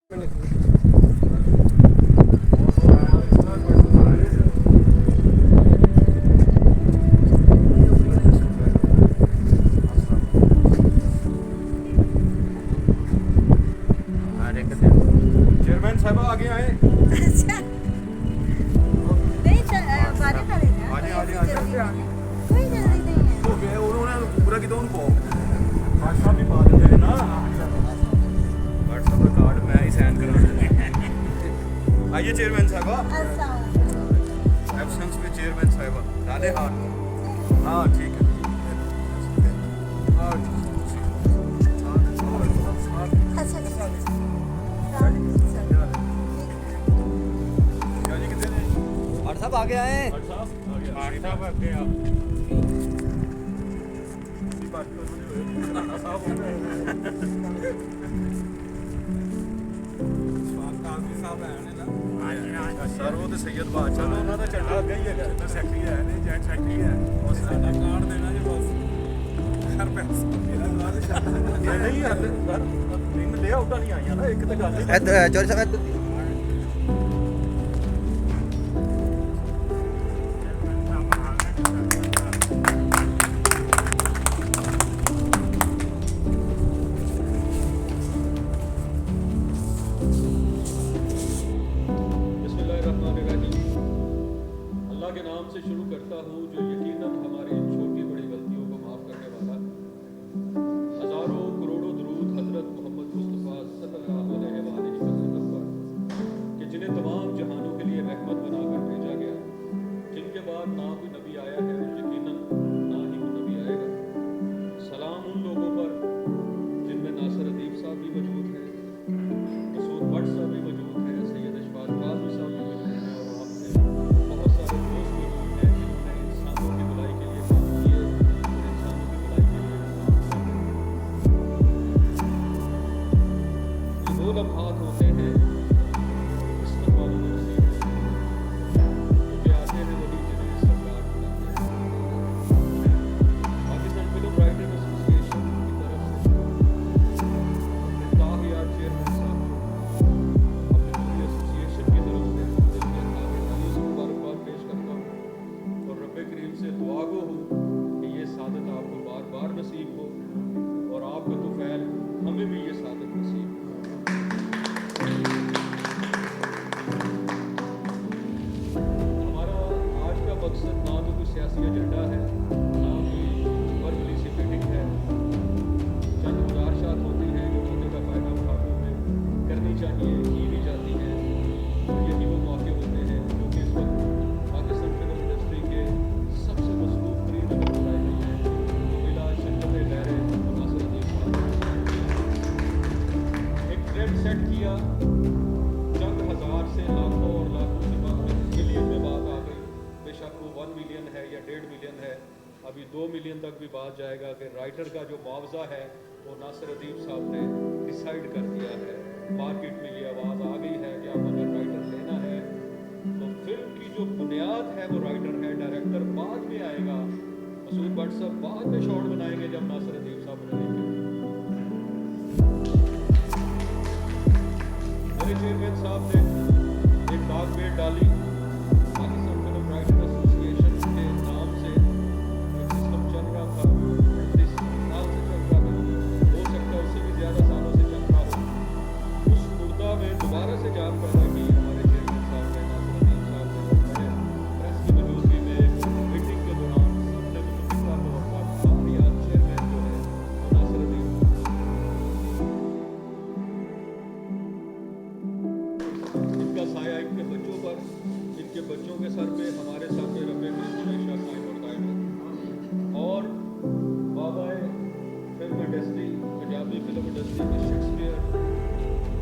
Chairman साहब आगे आए। अच्छा नहीं बारे करे जा आजे आजे आजे कोई जल्दी नहीं है हो गया उन्होंने पूरा कितना उनको व्हाट्सएप भी पा देते हैं ना। व्हाट्सएप का कार्ड मैं ही साइन करा देता। आइए चेयरमैन साहब एब्सेंस में चेयरमैन साहब डाले हाथ। हाँ ठीक है सब आगे आए। सर वो तो सैयद बादशाह उन्होंने तो झंडा अगे ही है सैकटरी है नहीं जॉइंट सैकटरी है और साਡਾ कार्ड देना जी बस हर पैसा नहीं हर सर तीन ले आउटा नहीं आईਆਂ ना एक तो गल चोरी साहब अल्लाह के नाम से शुरू करता हूँ जो यकीनन हमारी छोटी बड़ी गलतियों को माफ़ करने वाला। हज़ारों करोड़ों दुरूद हज़रत मोहम्मद मुस्तफ़ा सल्लल्लाहु अलैहि वसल्लम पर कि जिन्हें तमाम जहानों के लिए रहमत बनाकर भेजा गया, जिनके बाद ना कोई नबी आया है यकीनन ना ही कोई नबी आएगा। सलाम उन लोगों पर जिनमें नासिर अदीब साहब भी मौजूद हैं, मसूद भट्ट साहब भी मौजूद हैं, सैयद अशफाक काज़मी साहब भी मौजूद हैं और आपसे बहुत सारे दोस्त मौजूद हैं जिन्होंने इंसानों की भलाई के लिए काम किए और इंसानों की भलाई के लिए काम किए। ये वो लम्हात होते हैं किस्मत वालों को नसीब होते हैं, क्योंकि आते हैं वही जिन्हें सरकार बुलाते हैं। पाकिस्तान फिल्म राइटर्स एसोसिएशन की तरफ से अपने ताहियात चेयरमैन साहब को अपने पूरी एसोसिएशन की तरफ से दिल के ताहियात से मुबारकबाद पेश करता हूँ और रब्बे करीम से दुआ गो हूँ कि ये सादत आपको बार बार नसीब हो और आपका तुफैल हमें भी ये सादत नसीब हो। हमारा आज का मकसद ना तो कोई सियासी एजेंडा है, ना कोई वर्बली सी मीटिंग है। चंद गुजारिशात होती हैं जो मौके का फ़ायदा उठाते हुए करनी चाहिए, की भी जाती हैं। और यही वो मौके होते हैं जो कि इस वक्त पाकिस्तान फिल्म इंडस्ट्री के सबसे मसरूफ़ तरीन अगर बताए गए हैं तो बिला शक्कत गैर नासिर अदीब साहब एक ट्रेंड सेट किया। चंद हज़ार से लाखों और लाखों की बात में मिलियन में बात आ गई। बेशक वो 1 मिलियन है या 1.5 मिलियन है, अभी 2 मिलियन तक भी बात जाएगा कि राइटर का जो मुआवजा है वो नासिर अदीब साहब ने डिसाइड कर दिया है। मार्केट में ये आवाज़ आ गई है कि अब अगर राइटर लेना है तो फिल्म की जो बुनियाद है वो राइटर है, डायरेक्टर बाद में आएगा। मसूद भट्ट साहब बाद में शॉट बनाएंगे जब नासिर अदीब साहब बनाएंगे। मेरे चेयरमैन साहब ने एक डाक भेंट डाली। पाकिस्तान फिल्म राइटर एसोसिएशन के नाम से एक सिस्टम चल रहा था, 38 साल से चल रहा था, हो सकता है उससे भी ज़्यादा सालों से चल रहा हो। उस मुद्दा में दोबारा से जान पैदा की हमारे चेयरमैन साहब ने, नासिर अदीब साहब ने। बड़े प्रेस की मौजूदगी में मीटिंग के दौरान सबने मुतफ़िक़ा तौर पर ताहियात चेयरमैन जो है वो नासिर अदीब इनका साया इनके बच्चों पर, इनके बच्चों के सर पे, हमारे सर पे रब्बे में हमेशा कायम और दायम रहे। और बाबाए film industry, Punjabi film industry के शेक्सपियर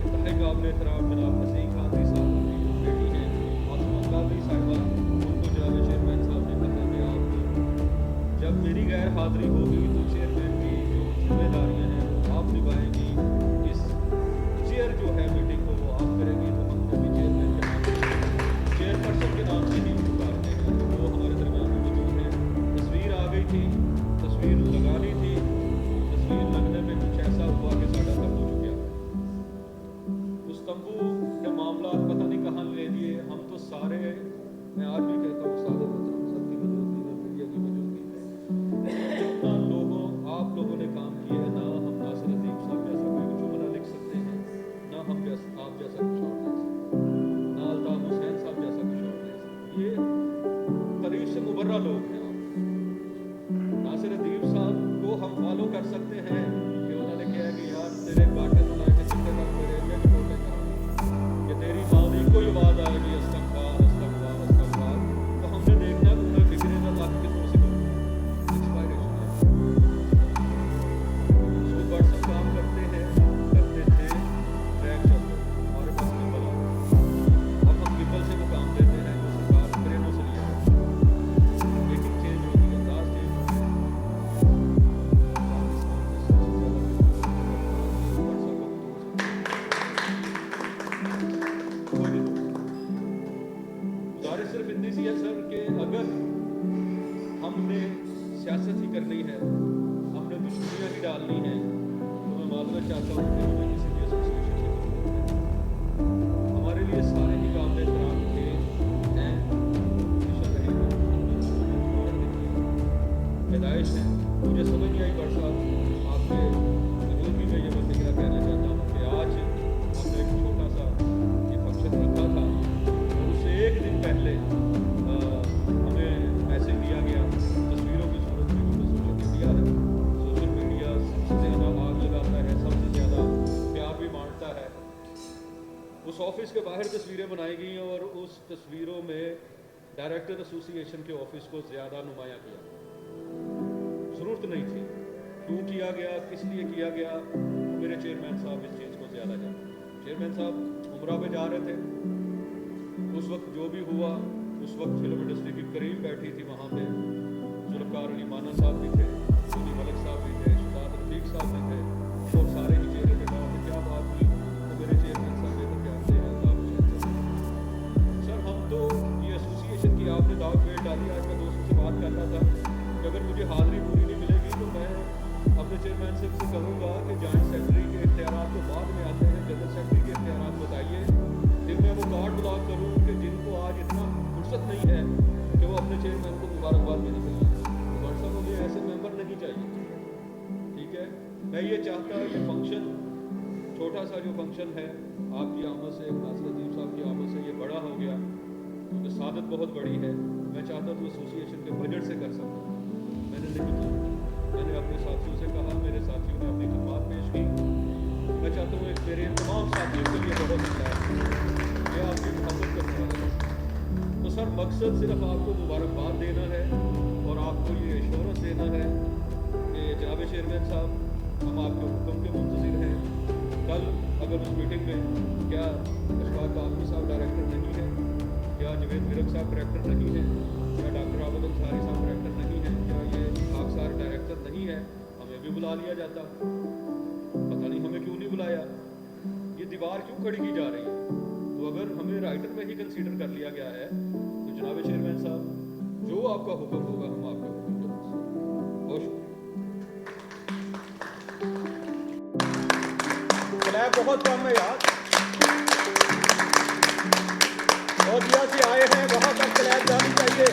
इंतहाई काबिल एहतराम जनाब हसीन कादरी साहब की जो बेटी हैं आसमा कादरी साहिबा, उनको जनाब चेयरमैन साहब ने कहा कि आप जब मेरी गैर हाज़िरी होगी तो चेयरमैन की जो जिम्मेदारियाँ हैं वो आप निभाएंगी। इस चेयर जो है मीटिंग को वो आप करेंगी, तो हमने भी चेयरमैन के नाम से, चेयरपर्सन के नाम से ही पुकारते हैं। वो हमारे दरमियान में मौजूद हैं। तस्वीर आ गई थी, तस्वीर लगानी थी, तस्वीर लगने में कुछ ऐसा हुआ कि साढ़ा सब हो चुका। उस तंबू के मामला पता नहीं कहाँ ले लिए। हम तो सारे, मैं आज भी कहता हूँ सारे सबकी मौजूदगी में, मीडिया की मौजूदगी में, जितना लोगों आप लोगों ने काम किया है, ना हम नासिर अजीम साहब जैसा कोई जुमला लिख सकते हैं, ना हम आप जैसा कुछ और लिख सकते हैं, ना अल्ताफ हुसैन साहब जैसा कुछ और लिख सकते हैं। ये तारीफ से मुबर्रा लोग हैं। आप नासिर अजीम साहब को हम फॉलो कर सकते हैं कि उन्होंने कहा कि यार तेरे बाटे सुना के चिट्टे तक मेरे लिए छोटे कर कि तेरी मादी को ही आवाज़ आएगी अस्तगफार अस्तगफार अस्तगफार। तो हमने देखना कि उन्हें फिक्र न लाख के दूसरी इंस्पायरेशन है। सुबह बड़ सब काम करते थे, ट्रैक चलते हमारे पास गिम्बल आ गया। अब हम गिम्बल से वो काम लेते हैं जो सरकार क्रेनों से लिया है। लेकिन चेंज होगी, अंदाज चेंज होगी। गुजारिश सिर्फ इतनी सी है सर कि अगर हमने सियासत ही करनी है, हमने दुश्मनियाँ ही डालनी है, तो मैं मालूम चाहता हूँ कि मुझे किसी भी एसोसिएशन से कुछ नहीं है। हमारे लिए सारे ही काबिल एहतराम थे हैं, हमेशा रहेंगे। पैदाइश है, मुझे समझ नहीं आई बड़ साहब आपके मौजूदगी में ये मैं फिक्र कहना चाहता हूँ कि आज हमने एक छोटा सा ये फंक्शन रखा था और उससे एक दिन पहले हमें मैसेज दिया गया तस्वीरों की सूरत में, क्योंकि सोशल मीडिया सबसे ज़्यादा आग लगाता है, सबसे ज़्यादा प्यार भी बांटता है। उस ऑफिस के बाहर तस्वीरें बनाई गई और उस तस्वीरों में डायरेक्टर एसोसिएशन के ऑफिस को ज़्यादा नुमाया किया। ज़रूरत नहीं थी, क्यों किया गया, किस लिए किया गया, मेरे चेयरमैन साहब इस चीज़ को ज़्यादा जानते। चेयरमैन साहब उमरा पे जा रहे थे, उस वक्त जो भी हुआ, उस वक्त फिल्म इंडस्ट्री की करीब बैठी थी वहाँ पे जुल्फ़कार अली माना साहब भी थे, सोनी मलिक साहब भी थे, शहजाद रफीक साहब भी थे, और सारे ही चेहरे पे कहा क्या बात हुई, तो मेरे चेयरमैन साहब ये तो जानते हैं अल्ताफ हुसैन साहब। सर हम तो ये एसोसिएशन की आपने दाव पेड़ डाली। आज मैं दोस्तों से बात कर रहा था कि अगर मुझे हाज़िरी पूरी नहीं मिलेगी तो मैं अपने चेयरमैन से कहूँगा कि जॉइंट सेक्रेटरी के इख्तियारात तो बाद में आते हैं, जनरल सेक्रेटरी के इख्तियारात बताइए। फिर मैं वो कार्ड ब्लॉक करूँ कि जिनको आज इतना फुर्सत नहीं है कि वो अपने चेयरमैन को मुबारकबाद देने के लिए, व्हाट्सएप मुझे ऐसे मेंबर नहीं चाहिए। ठीक है, मैं ये चाहता हूँ ये फंक्शन, छोटा सा जो फंक्शन है आपकी आमद से, नासिर अजीम साहब की आमद से ये बड़ा हो गया, क्योंकि सादत बहुत बड़ी है। मैं चाहता हूँ एसोसिएशन के बजट से कर सकता हूँ, मैंने नहीं किया। मैंने अपने साथियों से कहा, मेरे साथियों ने अपनी खदमात पेश की। मैं चाहता हूँ एक मेरे तमाम साथियों के लिए बहुत अच्छा है, ये आपकी मोहब्बत करने वाला है। तो सर मकसद सिर्फ आपको मुबारकबाद देना है और आपको ये एश्योरेंस देना है कि जनाब चेयरमैन साहब हम आपके हुक्म के मुंतज़िर हैं। कल अगर उस मीटिंग में क्या अशफाक काज़मी साहब डायरेक्टर नहीं है, क्या जवेद मिरक साहब डायरेक्टर नहीं है, क्या डॉक्टर आबद अंसारी साहब डायरेक्टर नहीं है, क्या ये खाकसार डायरेक्टर नहीं है, हमें भी बुला लिया जाता। पता नहीं हमें क्यों नहीं बुलाया, ये दीवार क्यों खड़ी की जा रही है। तो अगर हमें राइटर में ही कंसीडर कर लिया गया है तो जनाब चेयरमैन साहब जो आपका हुक्म होगा हम आपके हुक्म को बहुत शुक्रिया। बहुत कम है यार, बहुत दिया से आए हैं, बहुत तक क्लैप जानी चाहिए।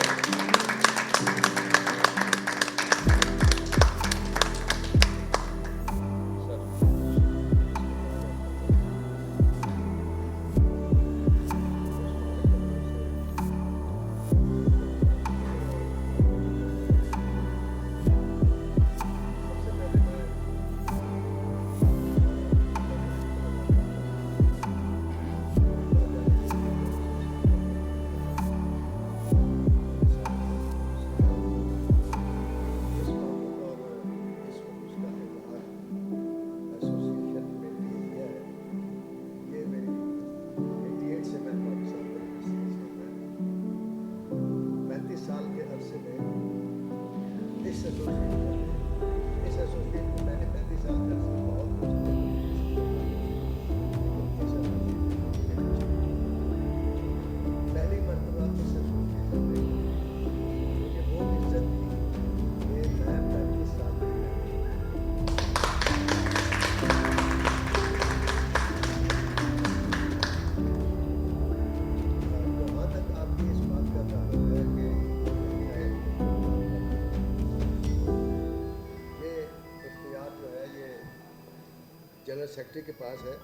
सेक्रेटरी के पास है,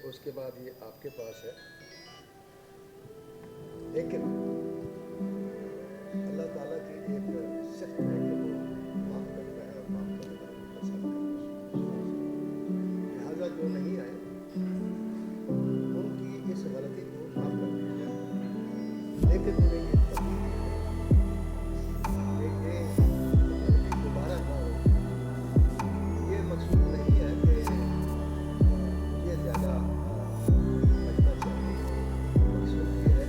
उसके बाद ये आपके पास है, लेकिन अल्लाह ताला की एक सिफ्त है कि वो माफ़ करता है और माफ़ करने वालों को पसंद करता है। लिहाजा जो नहीं आए उनकी इस गलती को माफ़ कर दिया जाए, लेकिन तुम्हें ये तकलीफ है कि गलती दोबारा ना हो। ये मकसूद नहीं है कि मुझे ज़्यादा बचना चाहिए, मकसूद ये है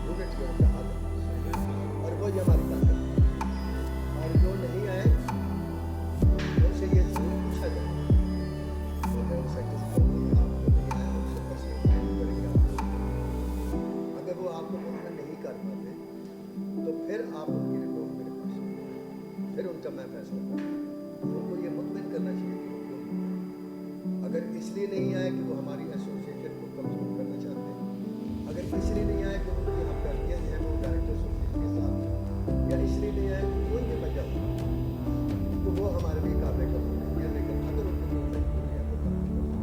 यूनिट के उनका हाथ और वही हमारी ताकत है। और जो नहीं आए उनसे ये जरूर पूछा जाए, तो मैं उनसे कहूँगा कि आप जो नहीं आए उनसे पैसे पड़ेंगे आपको। अगर वो आपको मुमकिन नहीं कर पाते तो फिर आप उनकी रिपोर्ट मेरे पास, फिर उनका मैं फैसला करूँगा। उनको ये मुतमिन करना चाहिए कि वो क्यों नहीं। अगर इसलिए नहीं आए कि वो हमारी एसोसिएशन को कमजोर करना चाहते हैं, अगर इसलिए नहीं आए कि उनकी हमदर्दियाँ जो हैं वो डायरेक्टर एसोसिएशन के साथ, या इसलिए नहीं आए कि कोई भी वजह हो, तो वो हमारे लिए काबिल कबूल नहीं है। लेकिन अगर उनकी कोई मजबूरी है तो काबिल कबूल।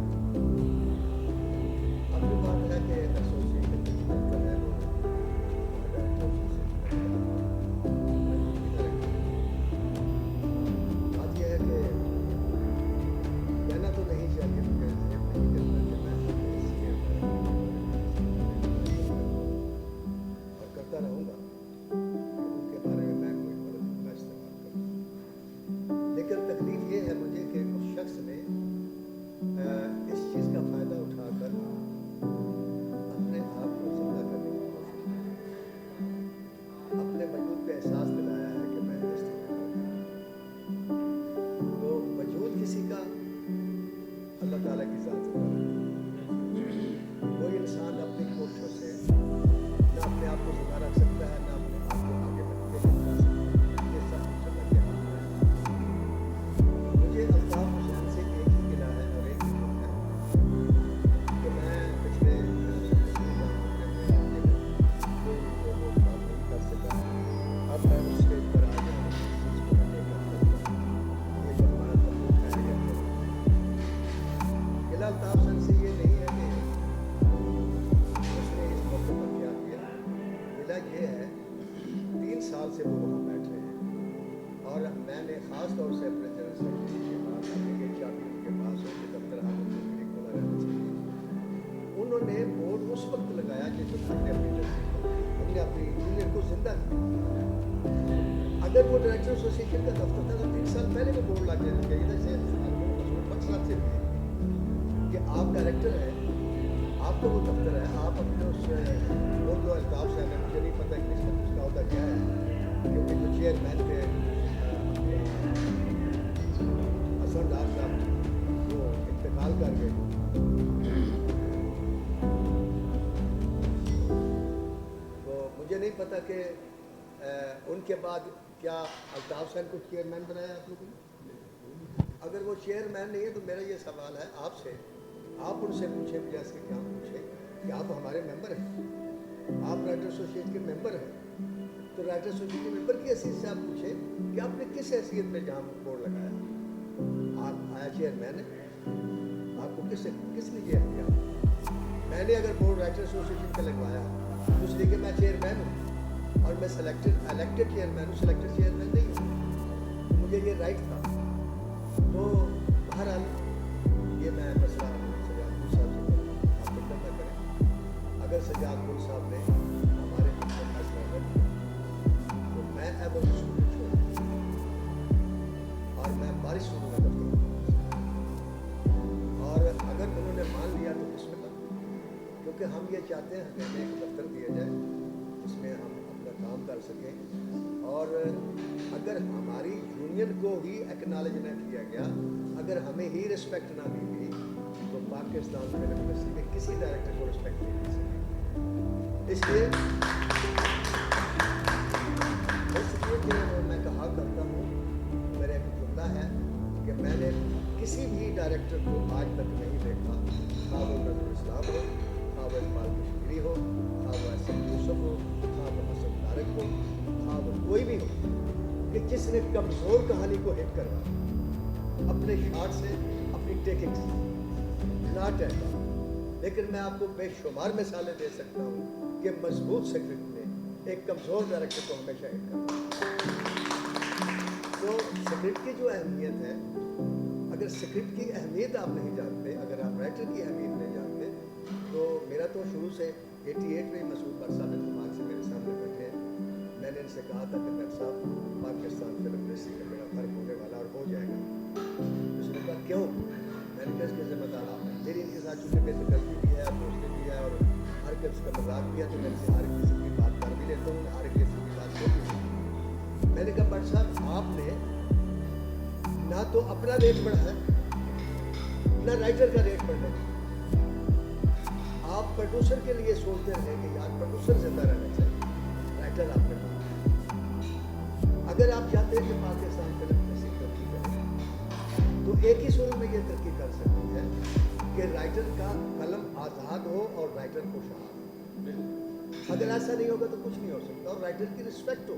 अब जो बात है कि एसोसिएशन के दफ्तर है वो डायरेक्टर एसोसिएशन बात यह है कि कहना तो नहीं चाहिए, मगर ये नहीं करना कि मैं और करता रहूँगा उनके बारे में मैं कोई गलत जुमला इस्तेमाल करूँ। लेकिन तकलीफ ये है मुझे कि उस शख्स ने इस चीज़ का फ़ायदा उठाकर अपने आप को जिंदा करने की कोशिश की, अपने वजूद पे एहसास दिलाया है कि मैं इस तो वजूद किसी का अल्लाह ताला की ज़ात से है। कोई इंसान अपनी कोशिशों से ना अपने आप को जिंदा रख सकता है, ना अपने आप को आगे बढ़ते जा सकता है। ये सब कुछ अल्लाह के हाथ में है। मुझे अल्ताफ हुसैन से एक ही गिला है और एक ही दुख है कि मैं पिछले वो बात नहीं कर सका। अब मैं उस स्टेज पर आ गया हूँ, इसको मैं लेकर ये जब हमारा तबूक है या गिला अल्ताफ हुसैन से ये नहीं है कि उसने इस मौके पर क्या किया। गिला ये है 3 साल से वो वहाँ बैठे हैं और मैंने ख़ास तौर से अपने जनरल सेक्रेटरी के पास अपनी ये चाबी उनके पास हो कि दफ्तर हम उनके खुला रहना चाहिए। उन्होंने बोर्ड उस वक्त लगाया जब हमने अपनी हमने अपनी यूनियन को जिंदा किया। अगर वो डायरेक्टर एसोसिएशन का दफ्तर था तो 3 साल पहले वो बोर्ड लग जाना चाहिए था। मकसद से कि आप डायरेक्टर हैं, आपका वो दफ्तर है, आप अपने उस वो जो अल्ताफ साहब है, मुझे नहीं पता इंग्लिश में उसका होता क्या है, क्योंकि जो चेयरमैन थे हसन डार साहब वो इंतकाल कर गए। तो मुझे नहीं पता कि उनके बाद क्या अल्ताफ साहब को चेयरमैन बनाया आप लोगों ने। अगर वो चेयरमैन नहीं है तो मेरा ये सवाल है आपसे, आप उनसे पूछें बजाय इसके कि आप पूछें कि आप हमारे मेंबर हैं, आप राइटर एसोसिएशन के मेंबर हैं, तो राइटर एसोसिएशन के मेंबर की हैसियत से आप पूछें कि आपने किस हैसियत में जहाँ बोर्ड लगाया। आप आया चेयरमैन है, आपको किसने ये किया। मैंने अगर बोर्ड राइटर एसोसिएशन का लगवाया तो इसलिए कि मैं चेयरमैन हूँ और मैं इलेक्टेड चेयरमैन हूँ, सिलेक्टेड चेयरमैन नहीं हूँ, तो मुझे ये राइट था। तो बहरहाल ये मैं मसला सजादपुर साहब से आप फिक्र न करें। अगर सजादपुर साहब ने हमारे फैसला कर दिया तो मैं अब स्टूडेंट छोड़ और मैं बारिश शुरू कर दूँगा। और अगर उन्होंने मान लिया तो बिस्मिल्लाह, क्योंकि हम ये चाहते हैं हमें एक दफ्तर दिया जाए जिसमें हम अपना काम कर सकें। और अगर हमारी यूनियन को ही एक्नॉलेज न किया गया, अगर हमें ही रिस्पेक्ट ना दी गई तो पाकिस्तान में यूनिवर्सिटी में किसी डायरेक्टर को रिस्पेक्ट नहीं दी सके। इसलिए कि मैं कहा करता हूँ, मेरा एक जुमला है कि मैंने किसी भी डायरेक्टर को आज तक नहीं देखा, खा वो नज़रुल इस्लाम हो, खा वो इकबाल कश्मीरी हो, खा वो एहसन यूसुफ हो, खा वो हसन तारक हो, खा वो कोई भी हो, कि जिसने कमज़ोर कहानी को हिट करवाया। अपने शॉट से, अपनी टेकिंग से, नॉट एट ऑल। लेकिन मैं आपको बेशुमार मिसालें दे सकता हूँ कि मजबूत स्क्रिप्ट ने एक कमज़ोर डायरेक्टर को हमेशा हिट करता है। तो स्क्रिप्ट की जो अहमियत है, अगर स्क्रिप्ट की अहमियत आप नहीं जानते, अगर आप राइटर की अहमियत नहीं जानते, तो मेरा तो शुरू से 88 में मसूद भट्ट साहब इत्तेफाक से मेरे सामने बैठे हैं। मैंने इनसे कहा था कि भट्ट साहब पाकिस्तान फिल्म इंडस्ट्री का बड़ा फर्क होने वाला और हो जाएगा। उसने कहा क्यों? मैंने कहा इसके ज़िम्मेदार आप हैं। मेरी इनके साथ चूँकि मेरी गलती भी है, दोस्ती भी है और हर किसी का मजाक भी है, तो मैं इनसे हर किसी की बात कर भी लेता हूँ, हर किसी की बात बोल भी लेता हूँ। मैंने कहा भट्ट साहब आपने ना तो अपना रेट बढ़ाया, ना राइटर का रेट बढ़ने दिया। आप प्रोड्यूसर के लिए सोचते रहे कि यार प्रोड्यूसर जिंदा रहना चाहिए, राइटर आपने बढ़ाया। अगर आप चाहते हैं कि पाकिस्तान फिल्म इंडस्ट्री तरक्की करे, तो एक ही सूरत में ये तरक्की कर सकती है कि राइटर का कलम आज़ाद हो और राइटर खुशहाल हो। अगर ऐसा नहीं होगा तो कुछ नहीं हो सकता, और राइटर की रिस्पेक्ट हो।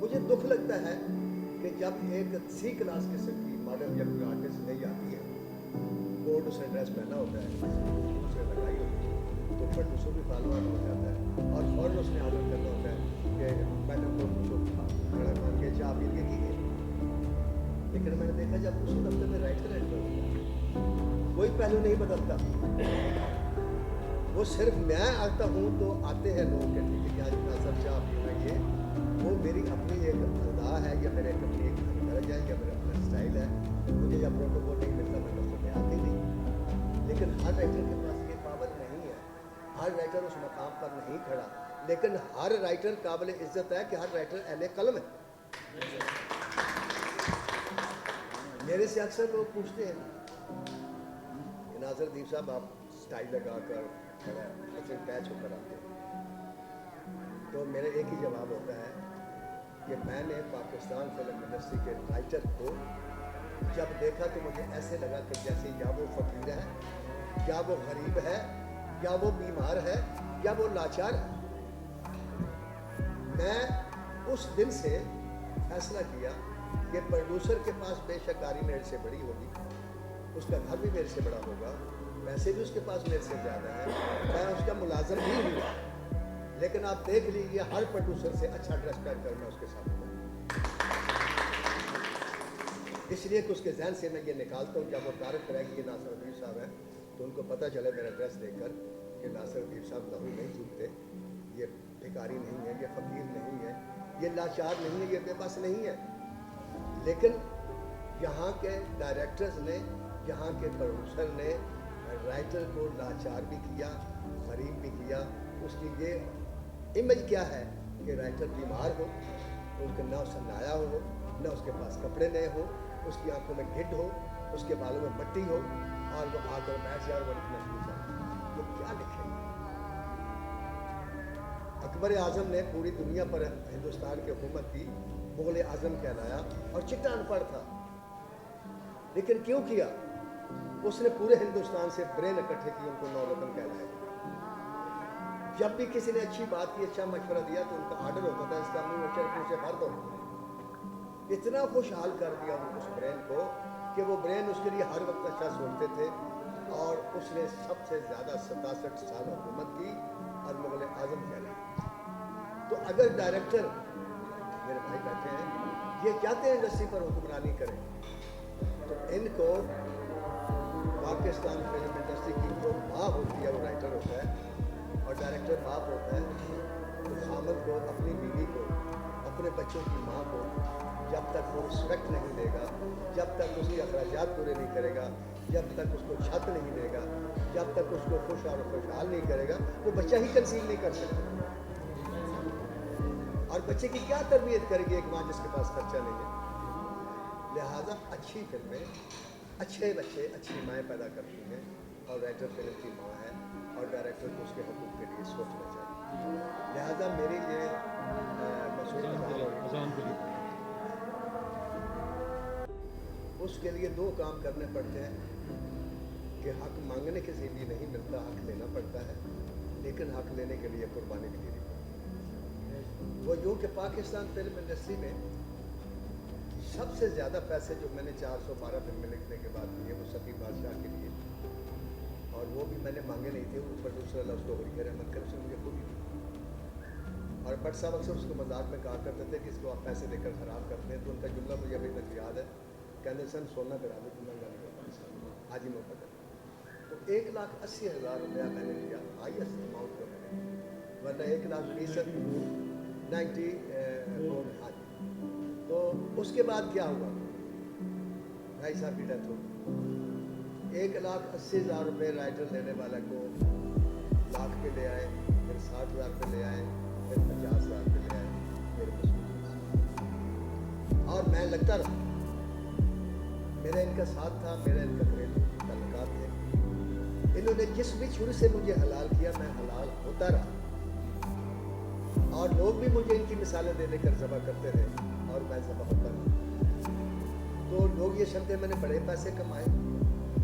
मुझे दुख लगता है कि जब एक सी क्लास किस्म की मॉडल जब कोई आर्टिस्ट नहीं आती है, कोर्ट उसने ड्रेस पहना होता है, उसने लगाई होती है, तो प्रोड्यूसर भी फॉलोअर हो जाता है और फौरन उसने ऑर्डर करना होता है कि मैडम को खड़ा मान के चाह पी के कीजिए। लेकिन मैंने देखा जब उसी दफ्तर में राइटर एंटर होता है, कोई पहलू नहीं बदलता। वो सिर्फ मैं आता हूँ तो आते हैं लोग कहते हैं कि आज सब चाह पीना, ये वो मेरी अपनी एक अदा है या मेरे अपनी एक दर्ज है या मेरा अपना स्टाइल है। मुझे जब प्रोटोकॉल नहीं मिलता मैं दफ्तर में आती नहीं। लेकिन हर राइटर के पास ये पावर नहीं है, हर राइटर उस मकाम पर नहीं खड़ा। लेकिन हर राइटर काबिल इज्जत है कि हर राइटर अहले कलम है। मेरे से अक्सर लोग पूछते हैं कि नाज़र दीप साहब आप स्टाइल लगा कर खड़ा ऐसे पैच होकर आते हैं, तो मेरा एक ही जवाब होता है कि मैंने पाकिस्तान फिल्म इंडस्ट्री के राइटर को जब देखा तो मुझे ऐसे लगा कि जैसे या वो फ़कीर है, या वो गरीब है, या वो बीमार है, या वो लाचार है। मैं उस दिन से फैसला किया कि प्रोड्यूसर के पास बेशक गाड़ी मेरे से बड़ी होगी, उसका घर भी मेरे से बड़ा होगा, पैसे भी उसके पास मेरे से ज़्यादा है, मैं उसका मुलाजिम भी हुआ, लेकिन आप देख लीजिए हर प्रोड्यूसर से अच्छा ड्रेस पहन कर मैं उसके साथ हूँ। इसलिए कि उसके जहन से मैं ये निकालता हूँ, जब वो तारीफ करेगी ये नासिर अदीब साहब हैं, तो उनको पता चले मेरा ड्रेस देखकर कि नासिर अदीब साहब लहू नहीं चूकते, ये भिखारी नहीं है, ये फ़कीर नहीं है, ये लाचार नहीं है, ये बेबस नहीं है। लेकिन यहाँ के डायरेक्टर्स ने, यहाँ के प्रोड्यूसर ने राइटर को लाचार भी किया, गरीब भी किया। उसकी ये इमेज क्या है कि राइटर बीमार हो, उसका ना सन्नाया हो, ना उसके पास कपड़े नए हो, उसकी आंखों में गिड्ढ हो, उसके बालों में मट्टी हो, और वो आकर बैठ जाए और बड़ी महसूस है। वो क्या लिखेंगे? अकबर आज़म ने पूरी दुनिया पर हिंदुस्तान की हुकूमत की, मुग़ल आज़म कहलाया और चिट्टा अनपढ़ था। लेकिन क्यों किया? उसने पूरे हिंदुस्तान से ब्रेन इकट्ठे किए, उनको नौरतन कहलाया। जब भी किसी ने अच्छी बात की, अच्छा मशवरा दिया, तो उनका आर्डर होता था इसका मुँह चरखों से भर दो। इतना खुशहाल कर दिया उस ब्रेन को कि वो ब्रेन उसके लिए हर वक्त अच्छा सोचते थे, और उसने सबसे ज़्यादा 67 साल हुकूमत की और मुग़ल आज़म कहलाया। तो अगर डायरेक्टर मेरे भाई बैठे हैं, ये चाहते हैं इंडस्ट्री पर हुक्मरानी करें, तो इनको पाकिस्तान फिल्म इंडस्ट्री की जो माँ होती है वो राइटर होता है, और डायरेक्टर बाप होता है। तो खामद को, अपनी बीवी को, अपने बच्चों की माँ को जब तक वो रिस्पेक्ट नहीं देगा, जब तक उसके अखराजात पूरे नहीं करेगा, जब तक उसको छत नहीं देगा, जब तक उसको खुश और खुशहाल नहीं करेगा, वो बच्चा ही कंसीव नहीं कर सकता। और बच्चे की क्या तरबियत करेगी एक माँ जिसके पास खर्चा नहीं है? लिहाजा अच्छी फिल्में, अच्छे बच्चे, अच्छी माएँ पैदा करती हैं, और राइटर फिल्म की माँ है, और डायरेक्टर को उसके हुकूक के लिए सोचना चाहिए। लिहाजा मेरी ये उसके लिए दो काम करने पड़ते हैं कि हक मांगने के से भी नहीं मिलता, हक लेना पड़ता है, लेकिन हक लेने के लिए कुर्बानी भी देनी पड़ती है। वो यूँ कि पाकिस्तान फिल्म इंडस्ट्री में سب سے زیادہ پیسے جو میں نے 412 فلمیں لکھنے کے بعد دیے وہ سفی بادشاہ کے لیے، اور وہ بھی میں نے مانگے نہیں تھے، وہ پروڈیوسر اللہ اس کو غوری کرے من کر، اس نے مجھے خود ہی دی۔ اور بٹ صاحب اکثر اس کو مذاق میں کہا کرتے تھے کہ اس کو آپ پیسے دے کر خراب کرتے ہیں، تو ان کا جملہ مجھے ابھی تک یاد ہے، کہتے سن سونا کرا دو تمہیں گالی ہوتا آج ہی موقع کر۔ تو 1,80,000 روپیہ میں نے لیا، ہائیسٹ اماؤنٹ کو میں نے، ورنہ 1,20,90 آج۔ تو اس کے بعد کیا ہوا، بھائی صاحب کی ڈیتھ ہو گئی۔ 1,80,000 روپے رائٹر لینے والا کو لاکھ پہ لے آئے، پھر 60,000 پہ لے آئے، پھر 50,000 پہ لے آئے میرے مسئول، اور میں لگتا رہا۔ میرا ان کا ساتھ تھا، میرا ان کا گھریلو تعلقات تھے، انہوں نے جس بھی شروع سے مجھے حلال کیا میں حلال ہوتا رہا، اور لوگ بھی مجھے ان کی مثالیں دے کر ذبح کرتے رہے اور میں ذبح ہوتا رہا۔ تو لوگ یہ سمجھتے میں نے بڑے پیسے کمائے۔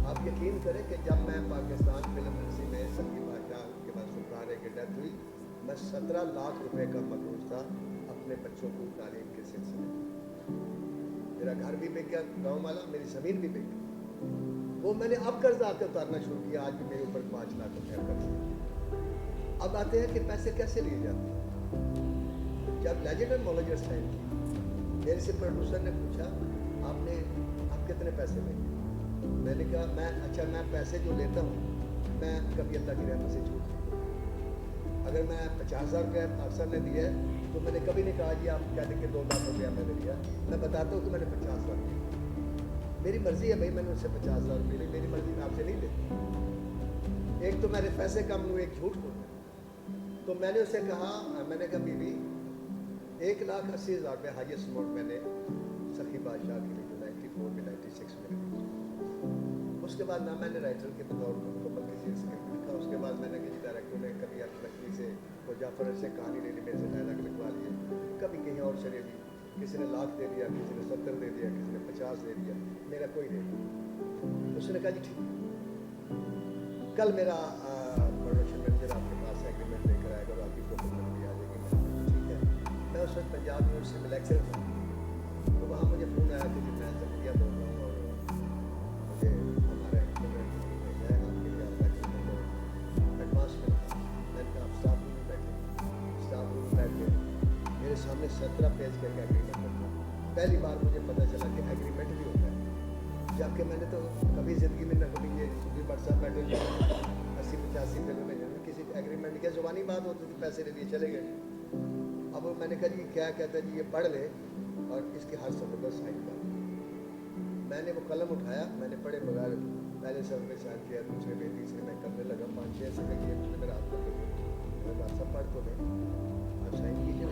آپ یقین کریں کہ جب میں پاکستان فلم انڈسٹری میں سنگی بادشاہ کے بعد سلطان کی ڈیتھ ہوئی، میں 17 لاکھ روپے کا مقروض تھا اپنے بچوں کو تعلیم کے سلسلے میں۔ میرا گھر بھی بک گیا گاؤں والا، میری زمین بھی بک گئی، وہ میں نے اب قرض آ کے اتارنا شروع کیا، آج بھی میرے اوپر 5 لاکھ روپے قرض ہے۔ اب آتے ہیں کہ پیسے کیسے لیے جاتے ہیں۔ جب لیجنڈ اینڈ مولوجر سائن کی، میرے سے پروڈیوسر نے پوچھا آپ کتنے پیسے لیں گے؟ میں نے کہا میں پیسے جو لیتا ہوں میں کبھی اللہ کی رحمت سے چھوٹ نہیں، اگر میں 50,000 روپیہ افسر نے دیا ہے تو میں نے کبھی نہیں کہا جی آپ کہہ دیں کہ 2 لاکھ روپیہ میں نے لیا، میں بتاتا ہوں کہ میں نے 50,000 لیا، میری مرضی ہے بھائی، میں نے اس سے 50,000 روپئے لی، میری مرضی میں آپ سے نہیں لیتا۔ ایک تو میرے پیسے کم ہوئے، ایک جھوٹ بولنا۔ تو میں نے اسے کہا، میں نے کہا بیوی 1,80,000 روپے ہائیسٹ اماؤنٹ میں نے سخی بادشاہ کے لیے جو 94 میں 96 میں لیا۔ اس کے بعد نہ میں نے رائٹر کے بطور مکمل کسی اسکرپٹ لکھا، اس کے بعد میں نے کسی ڈائریکٹر نے کبھی لکھنی سے وہ جعفر سے کہانی لے لی، میرے سے ڈائلاگ لکھوا لیے، کبھی کہیں اور چلے لی، کسی نے 1,00,000 دے دیا، کسی نے 70 دے دیا، کسی نے 50 دے دیا، میرا کوئی نہیں۔ اس نے کہا جی ٹھیک، کل میرا پروڈکشن مینیجر آپ کے پاس ایگریمنٹ لے کر آئے گا اور آپ کی پروپوزل بھی آ جائے گی۔ ٹھیک ہے، میں اس وقت پنجاب یونیورسٹی میں لیکچر تھا، تو وہاں مجھے فون آیا کہ جی میں زکریا بول رہا ہوں اور مجھے ہمارا ایگریمنٹ بھیجا ہے آپ کے لیے، آپ کا ایگریمنٹ ایڈوانس میں تھا۔ میں نے کہا آپ اسٹاف روم میں بیٹھے، اسٹاف روم میں بیٹھ کے میرے سامنے 17 پیج کا ایگریمنٹ تھا۔ پہلی بار مجھے پتہ چلا کہ ایگریمنٹ بھی ہوتا ہے، جبکہ میں نے تو کبھی زندگی میں نہ کبھی یہ سبھی بٹ صاحب بیٹھے 80-85 فلموں میں کسی ایگریمنٹ کی زبانی بات ہوتی تھی، پیسے لے لیے چلے گئے۔ اب میں نے کہا جی کیا کہتا ہے جی یہ پڑھ لے اور اس کے ہر صفحے پر سائن کر۔ میں نے وہ قلم اٹھایا، میں نے پڑھے بغیر پہلے صفحے پہ سائن کیا، دوسرے میں تیسرے میں کرنے لگا، 5-6 صفحے کیے، اس نے میرا ہاتھ پکڑ لیا، میں بات سب پڑھ تو لیں آپ سائن کیجیے۔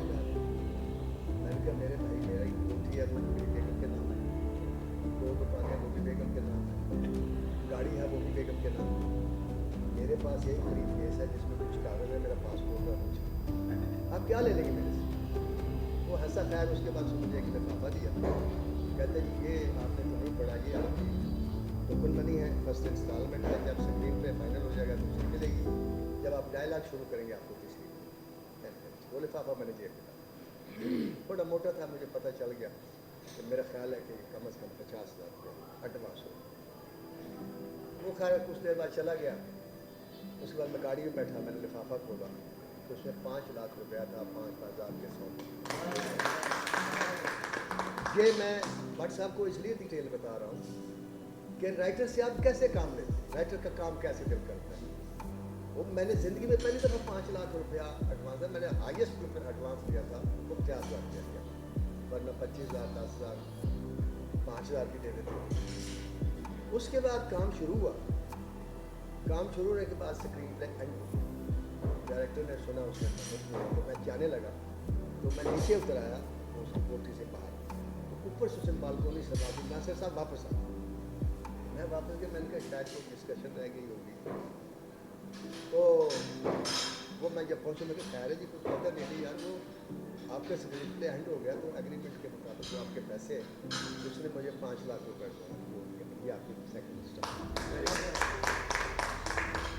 میں نے کہا میرے بھائی میرا ہی کوٹھی ہے وہ میری بیگم کے نام ہے، 2 دکانیں ہیں وہ بھی بیگم کے نام ہے، گاڑی ہے وہ بھی بیگم کے نام ہے، میرے پاس ایک بریف کیس ہے جس میں کچھ کاغذ ہے، میرا پاسپورٹ ہے کچھ، آپ کیا لے لیں گے میرے سے؟ وہ ہنسا خیر، اس کے بعد مجھے ایک لفافہ دیا، کہتے جی یہ آپ نے تو نہیں پڑھا، یہ آپ کی ٹوکن منی ہے، فرسٹ انسٹالمنٹ ہے، جب اسکرین پہ فائنل ہو جائے گا دوسری ملے گی، جب آپ ڈائلاگ شروع کریں گے آپ کو تیسری۔ وہ لفافہ میں نے جیب میں ڈالا، تھوڑا موٹا تھا، مجھے پتہ چل گیا کہ میرا خیال ہے کہ کم از کم 50,000 روپے ایڈوانس ہو۔ وہ خیر کچھ دیر بعد چلا گیا، اس کے بعد میں گاڑی میں بیٹھا، میں نے لفافہ کھولا تو اس میں 5 لاکھ روپیہ تھا، 5,000 کے 100۔ یہ میں بٹ صاحب کو اس لیے ڈیٹیل بتا رہا ہوں کہ رائٹر سے آپ کیسے کام لیتے ہیں، رائٹر کا کام کیسے دل کرتا ہے۔ وہ میں نے زندگی میں پہلی دفعہ 5 لاکھ روپیہ ایڈوانس ہے، میں نے ہائیسٹ جو پھر ایڈوانس لیا تھا وہ 50,000 روپیہ لیا، ورنہ 25,000 10,000 5,000 بھی دے دیتے۔ اس کے بعد کام شروع ہوا، کام شروع ہونے کے بعد اسکرین پہ اینڈ ڈائریکٹر نے سنا اس نے تو میں جانے لگا، تو میں نیچے اتر آیا اس کی کوٹھی سے باہر، تو اوپر سے بالکونی سے بات ناصر صاحب واپس آ، میں واپس گیا، میں نے کہا شاید کوئی ڈسکشن رہ گئی ہوگی، تو وہ میں جب پہنچا میں کہ خیر ہے جی کچھ پتہ نہیں تھی یار، وہ آپ کا اسکرین پلے اینڈ ہو گیا تو ایگریمنٹ کے مطابق جو آپ کے پیسے اس نے مجھے 5 لاکھ روپے یہ آپ کی سیکنڈ اسٹار۔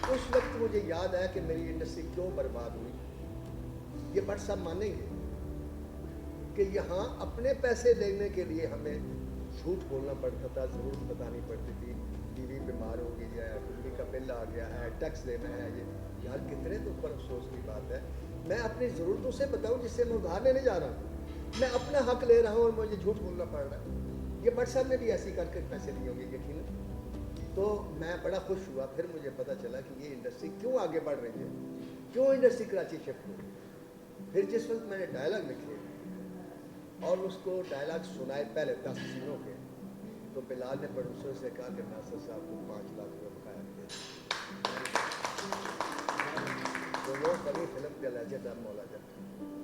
اس وقت مجھے یاد ہے کہ میری انڈسٹری کیوں برباد ہوئی، یہ بٹ صاحب مانیں گے کہ یہاں اپنے پیسے لینے کے لیے ہمیں جھوٹ بولنا پڑتا تھا, ضرورت بتانی پڑتی تھی, بیوی بیمار ہو گئی ہے, بجلی کا بل آ گیا ہے, ٹیکس دینا ہے. یہ یار کتنے تو اوپر افسوس کی بات ہے. میں اپنی ضرورتوں سے بتاؤں جس سے میں ادھار لینے جا رہا ہوں, میں اپنا حق لے رہا ہوں اور مجھے جھوٹ بولنا پڑ رہا ہے. یہ بٹ صاحب نے بھی ایسی کر کے پیسے لیے ہوں گے یقیناً. تو میں بڑا خوش ہوا, پھر مجھے پتہ چلا کہ یہ انڈسٹری کیوں آگے بڑھ رہی ہے, کیوں انڈسٹری کراچی شفٹ ہوئی. پھر جس وقت میں نے ڈائلاگ لکھے اور اس کو ڈائلاگ سنائے پہلے 10 سینوں کے, تو بلال نے پروڈیوسر سے کہا کہ ناصر صاحب کو 5 لاکھ روپے بقایا دے. تو وہ بڑی فلم کا لیجنڈ ہے مولا جٹ.